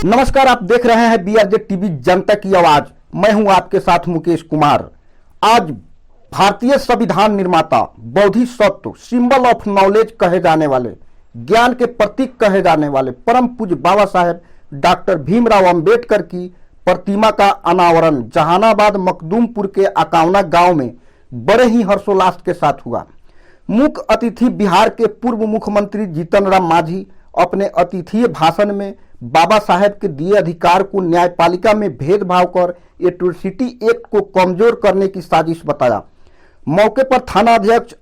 नमस्कार, आप देख रहे हैं बीआरजे टीवी जनता की आवाज। मैं हूं आपके साथ मुकेश कुमार। आज भारतीय संविधान निर्माता, बोधिसत्व, सिंबल ऑफ नॉलेज कहे जाने वाले, ज्ञान के प्रतीक कहे जाने वाले परम पूज्य बाबा साहेब डॉक्टर भीमराव अंबेडकर की प्रतिमा का अनावरण जहानाबाद मखदूमपुर के अकावना गांव में बड़े ही हर्षोल्लास के साथ हुआ। मुख्य अतिथि बिहार के पूर्व मुख्यमंत्री जीतन राम मांझी अपने अतिथीय भाषण में बाबा साहेब के दिए अधिकार को न्यायपालिका में भेदभाव कर एट्रोसिटी एक्ट को कमजोर करने की साजिश बताया। मौके पर थाना अध्यक्ष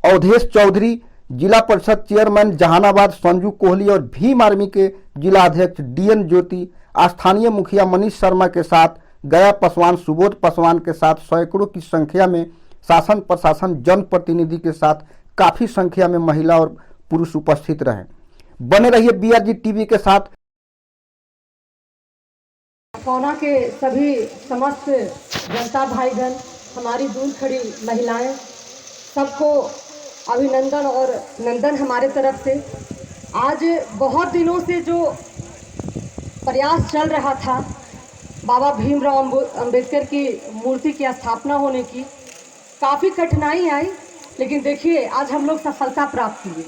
अवधेश चौधरी, जिला परिषद चेयरमैन जहानाबाद संजू कोहली और भीम आर्मी के जिला अध्यक्ष डीएन ज्योति, स्थानीय मुखिया मनीष शर्मा के साथ गया पासवान, सुबोध पासवान के साथ सैकड़ों की संख्या में शासन प्रशासन जनप्रतिनिधि के साथ काफी संख्या में महिला और पुरुष उपस्थित रहे। बने रहिए बीआरजी टीवी के साथ। कोना के सभी समस्त जनता भाईगण, हमारी दूर खड़ी महिलाएं, सबको अभिनंदन और नंदन हमारे तरफ से। आज बहुत दिनों से जो प्रयास चल रहा था बाबा भीमराव अंबेडकर की मूर्ति की स्थापना होने की, काफ़ी कठिनाई आई, लेकिन देखिए आज हम लोग सफलता प्राप्त किए।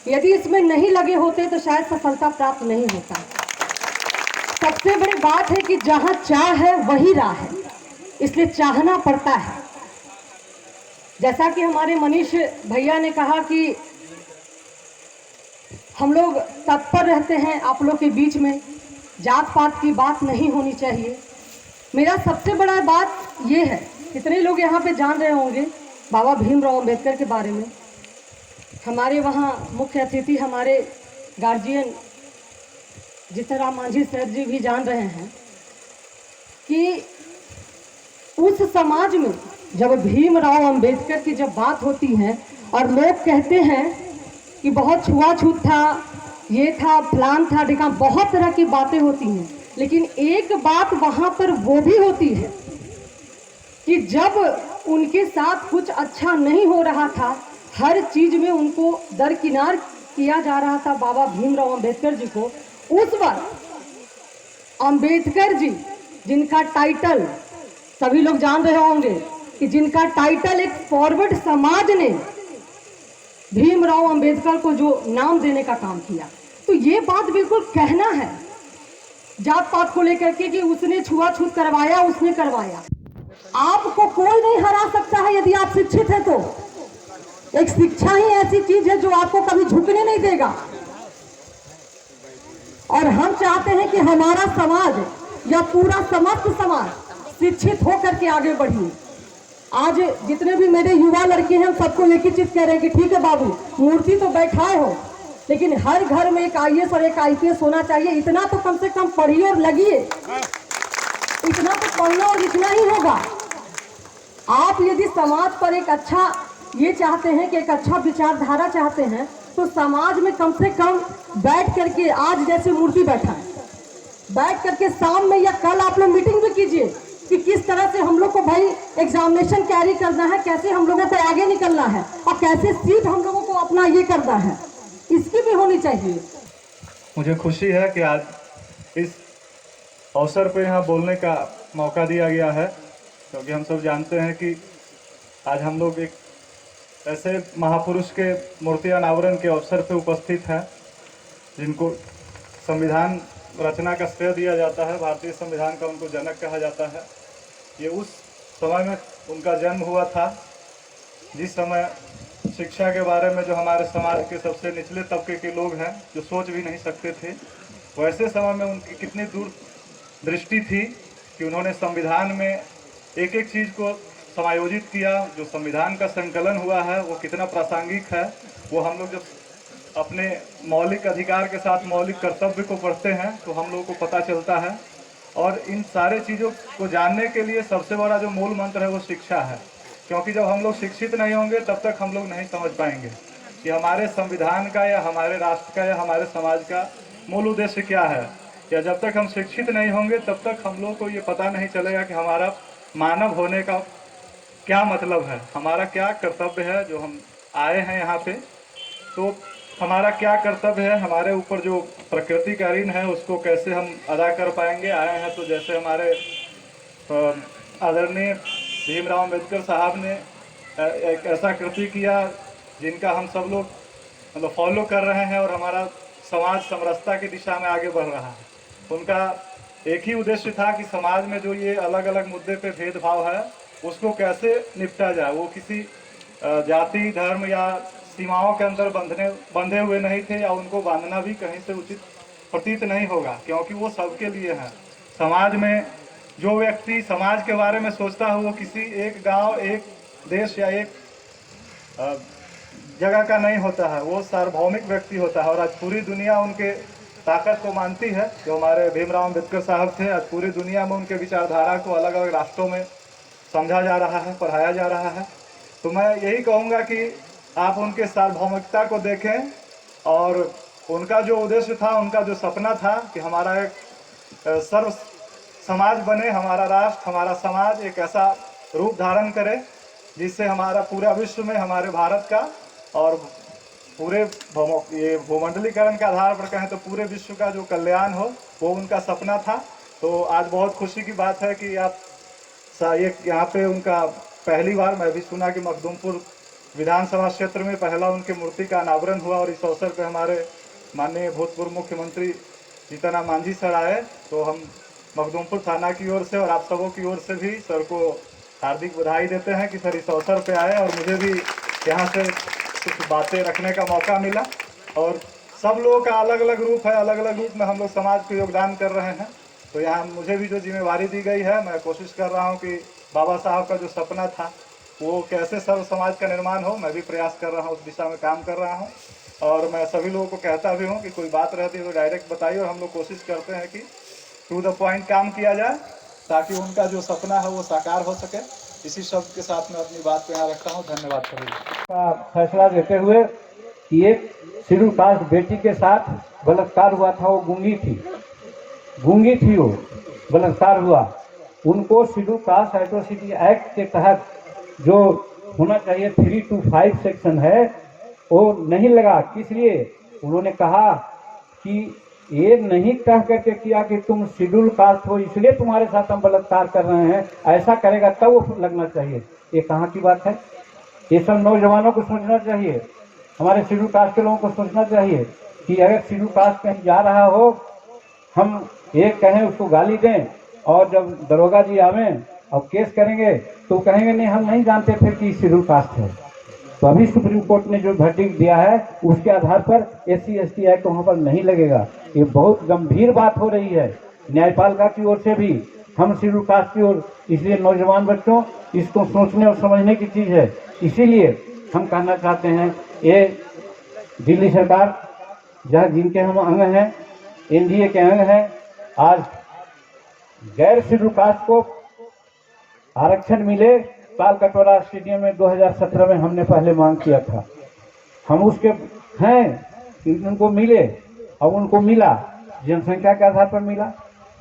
यदि इसमें नहीं लगे होते तो शायद सफलता प्राप्त नहीं होता। सबसे बड़ी बात है कि जहाँ चाह है वही राह है, इसलिए चाहना पड़ता है। जैसा कि हमारे मनीष भैया ने कहा कि हम लोग तत्पर रहते हैं आप लोग के बीच में, जात पात की बात नहीं होनी चाहिए। मेरा सबसे बड़ा बात ये है, कितने लोग यहाँ पे जान रहे होंगे बाबा भीमराव अंबेडकर के बारे में। हमारे वहाँ मुख्य अतिथि हमारे गार्जियन जीतन राम मांझी सर जी भी जान रहे हैं कि उस समाज में जब भीमराव अंबेडकर की जब बात होती है और लोग कहते हैं कि बहुत छुआछूत था, ये था, फलान था, ढिकान, बहुत तरह की बातें होती हैं, लेकिन एक बात वहाँ पर वो भी होती है कि जब उनके साथ कुछ अच्छा नहीं हो रहा था, हर चीज में उनको दरकिनार किया जा रहा था बाबा भीमराव अंबेडकर जी को। उस वक्त अंबेडकर जी, जिनका टाइटल सभी लोग जान रहे होंगे कि जिनका टाइटल एक फॉरवर्ड समाज ने भीमराव अंबेडकर को जो नाम देने का काम किया, तो ये बात बिल्कुल कहना है जात पात को लेकर के कि उसने छुआछूत करवाया, उसने करवाया। आपको कोई नहीं हरा सकता है यदि आप शिक्षित हैं तो। एक शिक्षा ही ऐसी चीज है जो आपको कभी झुकने नहीं देगा। और हम चाहते हैं कि हमारा समाज या पूरा समस्त समाज शिक्षित होकर के आगे बढ़े। आज जितने भी मेरे युवा लड़के हैं, हम सबको एक ही चीज कह रहे हैं कि ठीक है बाबू, मूर्ति तो बैठाए हो, लेकिन हर घर में एक आईएएस और एक आईपीएस होना चाहिए। इतना तो कम से कम पढ़िए और लगिए, इतना तो पढ़ना और लिखना ही होगा। आप यदि समाज पर एक अच्छा ये चाहते हैं कि एक अच्छा विचारधारा चाहते हैं, तो समाज में कम से कम बैठ करके, आज जैसे मूर्ति बैठा है, बैठ करके शाम में या कल आप लोग मीटिंग भी कीजिए कि किस तरह से हम लोग को भाई एग्जामिनेशन कैरी करना है, कैसे हम लोगों को आगे निकलना है और कैसे सीट हम लोगों को अपना ये करना है, इसकी भी होनी चाहिए। मुझे खुशी है कि आज इस अवसर पर यहाँ बोलने का मौका दिया गया है, क्योंकि हम सब जानते हैं कि आज हम लोग एक ऐसे महापुरुष के मूर्ति अनावरण के अवसर पर उपस्थित हैं जिनको संविधान रचना का श्रेय दिया जाता है। भारतीय संविधान का उनको जनक कहा जाता है। ये उस समय में उनका जन्म हुआ था जिस समय शिक्षा के बारे में जो हमारे समाज के सबसे निचले तबके के लोग हैं जो सोच भी नहीं सकते थे, वैसे समय में उनकी कितनी दूर दृष्टि थी कि उन्होंने संविधान में एक एक चीज़ को समायोजित किया। जो संविधान का संकलन हुआ है वो कितना प्रासंगिक है, वो हम लोग जब अपने मौलिक अधिकार के साथ मौलिक कर्तव्य को पढ़ते हैं तो हम लोगों को पता चलता है। और इन सारे चीज़ों को जानने के लिए सबसे बड़ा जो मूल मंत्र है वो शिक्षा है, क्योंकि जब हम लोग शिक्षित नहीं होंगे तब तक हम लोग नहीं समझ पाएंगे कि हमारे संविधान का या हमारे राष्ट्र का या हमारे समाज का मूल उद्देश्य क्या है। या जब तक हम शिक्षित नहीं होंगे तब तक हम लोग को ये पता नहीं चलेगा कि हमारा मानव होने का क्या मतलब है, हमारा क्या कर्तव्य है। जो हम आए हैं यहाँ पे, तो हमारा क्या कर्तव्य है, हमारे ऊपर जो प्रकृति का ऋण है उसको कैसे हम अदा कर पाएंगे। आए हैं तो जैसे हमारे आदरणीय भीमराव अम्बेडकर साहब ने एक ऐसा कृति किया जिनका हम सब लोग मतलब फॉलो कर रहे हैं और हमारा समाज समरसता की दिशा में आगे बढ़ रहा है। उनका एक ही उद्देश्य था कि समाज में जो ये अलग अलग मुद्दे पे भेदभाव है उसको कैसे निपटा जाए। वो किसी जाति धर्म या सीमाओं के अंदर बंधे हुए नहीं थे या उनको बांधना भी कहीं से उचित प्रतीत नहीं होगा, क्योंकि वो सबके लिए है। समाज में जो व्यक्ति समाज के बारे में सोचता है वो किसी एक गांव, एक देश या एक जगह का नहीं होता है, वो सार्वभौमिक व्यक्ति होता है। और आज पूरी दुनिया उनके ताकत को मानती है। जो हमारे भीमराव अम्बेडकर साहब थे, आज पूरी दुनिया में उनके विचारधारा को अलग अलग राष्ट्रों में समझा जा रहा है, पढ़ाया जा रहा है। तो मैं यही कहूँगा कि आप उनके सार्वभौमिकता को देखें और उनका जो उद्देश्य था, उनका जो सपना था कि हमारा एक सर्व समाज बने, हमारा राष्ट्र, हमारा समाज एक ऐसा रूप धारण करे जिससे हमारा पूरा विश्व में हमारे भारत का और पूरे ये भूमंडलीकरण के आधार पर कहें तो पूरे विश्व का जो कल्याण हो, वो उनका सपना था। तो आज बहुत खुशी की बात है कि आप एक यहाँ पे उनका पहली बार मैं भी सुना कि मखदूमपुर विधानसभा क्षेत्र में पहला उनके मूर्ति का अनावरण हुआ और इस अवसर पर हमारे माननीय भूतपूर्व मुख्यमंत्री जीतन मांझी सर आए। तो हम मखदूमपुर थाना की ओर से और आप सबों की ओर से भी सर को हार्दिक बधाई देते हैं कि सर इस अवसर पे आए और मुझे भी यहाँ से कुछ बातें रखने का मौका मिला। और सब लोगों का अलग अलग रूप है, अलग अलग रूप में हम लोग समाज को योगदान कर रहे हैं। तो यहाँ मुझे भी जो जिम्मेवारी दी गई है, मैं कोशिश कर रहा हूँ कि बाबा साहब का जो सपना था वो कैसे सर्व समाज का निर्माण हो, मैं भी प्रयास कर रहा हूँ, उस दिशा में काम कर रहा हूँ। और मैं सभी लोगों को कहता भी हूँ कि कोई बात रहती है तो डायरेक्ट बताइए और हम लोग कोशिश करते हैं कि टू द पॉइंट काम किया जाए ताकि उनका जो सपना है वो साकार हो सके। इसी शब्द के साथ मैं अपनी बात को यहाँ रखता हूँ। धन्यवाद सभी का फैसला देते हुए कि एक शेड्यूल कास्ट बेटी के साथ बलात्कार हुआ था, वो गूंगी थी, वो बलात्कार हुआ। उनको शेड्यूल कास्ट एट्रोसिटी एक्ट के तहत जो होना चाहिए 3 to 5 सेक्शन है वो नहीं लगा। किस लिए? उन्होंने कहा कि ये नहीं कह करके किया कि तुम शेड्यूल कास्ट हो इसलिए तुम्हारे साथ हम बलात्कार कर रहे हैं, ऐसा करेगा तब वो लगना चाहिए। ये कहाँ की बात है? ये सब नौजवानों को सोचना चाहिए, हमारे शेड्यूल कास्ट के लोगों को सोचना चाहिए कि अगर शेड्यूल कास्ट कहीं जा रहा हो, हम एक कहें उसको गाली दें और जब दरोगा जी आवें और केस करेंगे तो कहेंगे नहीं हम नहीं जानते थे कि शेड्यूल कास्ट है। तो अभी सुप्रीम कोर्ट ने जो वर्डिक्ट दिया है उसके आधार पर SC ST एक्ट वहाँ पर नहीं लगेगा। ये बहुत गंभीर बात हो रही है न्यायपालिका की ओर से भी, हम शेड्यूल कास्ट की ओर। इसलिए नौजवान बच्चों, इसको सोचने और समझने की चीज़ है। इसीलिए हम कहना चाहते हैं, ये दिल्ली सरकार जहाँ जिनके हम अंग हैं, NDA के अंग हैं, आज गैर शेड्यूल कास्ट को आरक्षण मिले। ताल कटोरा स्टेडियम में 2017 में हमने पहले मांग किया था, हम उसके हैं उनको मिले और उनको मिला, जनसंख्या के आधार पर मिला।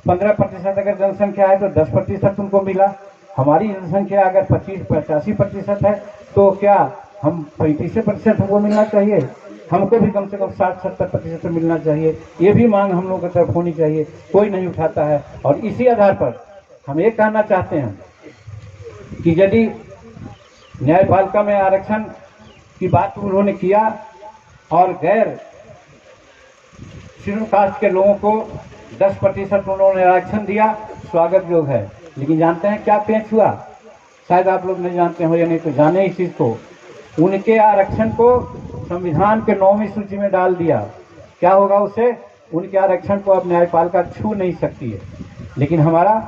15% अगर जनसंख्या है तो 10% उनको मिला। हमारी जनसंख्या अगर 85% है तो क्या हम 35% हमको मिलना चाहिए? हमको भी कम से कम 60-70% मिलना चाहिए। ये भी मांग हम लोगों की तरफ होनी चाहिए, कोई नहीं उठाता है। और इसी आधार पर हम ये कहना चाहते हैं कि यदि न्यायपालिका में आरक्षण की बात उन्होंने किया और गैर शेड्यूल कास्ट के लोगों को 10% उन्होंने आरक्षण दिया, स्वागत योग्य है। लेकिन जानते हैं क्या पेच हुआ? शायद आप लोग नहीं जानते हो या नहीं तो जाने इस चीज़ को। उनके आरक्षण को संविधान के 9वीं सूची में डाल दिया। क्या होगा उससे? उनके आरक्षण को अब न्यायपालिका छू नहीं सकती है। लेकिन हमारा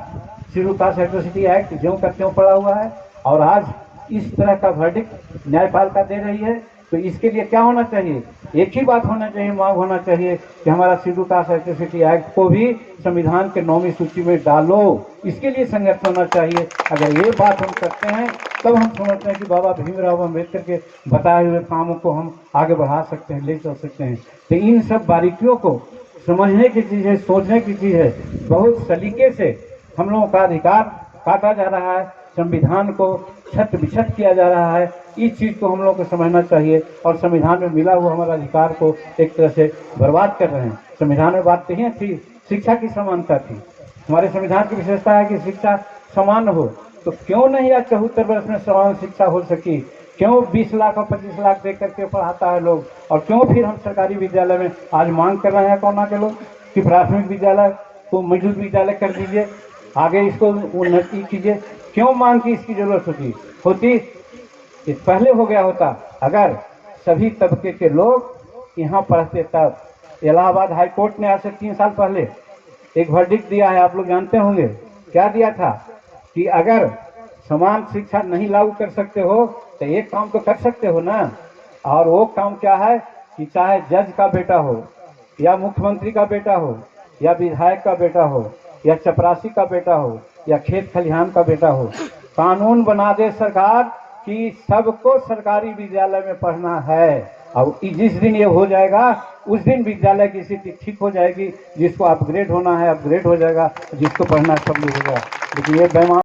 शेड्यूल कास्ट एट्रोसिटी एक्ट ज्यों का त्यों पड़ा हुआ है और आज इस तरह का वर्डिक्ट न्यायपालिका दे रही है। तो इसके लिए क्या होना चाहिए? एक ही बात होना चाहिए, मांग होना चाहिए कि हमारा शेड्यूल कास्ट एट्रोसिटी एक्ट को भी संविधान के 9वीं सूची में डालो। इसके लिए संघर्ष होना चाहिए। अगर ये बात हम करते हैं तब हम समझते हैं कि बाबा भीमराव अम्बेडकर के बताए हुए कामों को हम आगे बढ़ा सकते हैं, ले चल सकते हैं। तो इन सब बारीकियों को समझने की चीज़ है, सोचने की चीज़ है। बहुत सलीके से हम लोगों का अधिकार काटा जा रहा है। संविधान को छत बिछत किया जा रहा है। इस चीज़ को हम लोग को समझना चाहिए और संविधान में मिला हुआ हमारा अधिकार को एक तरह से बर्बाद कर रहे हैं। संविधान में बात कही थी, शिक्षा की समानता थी। हमारे संविधान की विशेषता है कि शिक्षा समान हो, तो क्यों नहीं आज 74 वर्ष में समान शिक्षा हो सकी? क्यों 20 लाख और 25 लाख दे करके पढ़ाता है लोग? और क्यों फिर हम सरकारी विद्यालय में आज मांग कर रहे हैं कोरोना के लोग कि प्राथमिक विद्यालय को मिडिल विद्यालय कर दीजिए, आगे इसको उन्नति कीजिए? क्यों मांग की इसकी जरूरत होती? ये पहले हो गया होता अगर सभी तबके के लोग यहाँ पढ़ते तब। इलाहाबाद हाई कोर्ट ने आज से 3 साल पहले एक वर्डिक्ट दिया है, आप लोग जानते होंगे। क्या दिया था कि अगर समान शिक्षा नहीं लागू कर सकते हो तो एक काम तो कर सकते हो ना। और वो काम क्या है कि चाहे जज का बेटा हो या मुख्यमंत्री का बेटा हो या विधायक का बेटा हो या चपरासी का बेटा हो या खेत खलिहान का बेटा हो, कानून बना दे सरकार कि सबको सरकारी विद्यालय में पढ़ना है। और जिस दिन ये हो जाएगा उस दिन विद्यालय की स्थिति ठीक हो जाएगी। जिसको अपग्रेड होना है अपग्रेड हो जाएगा, जिसको पढ़ना है सब हो जाएगा। लेकिन ये बेईमान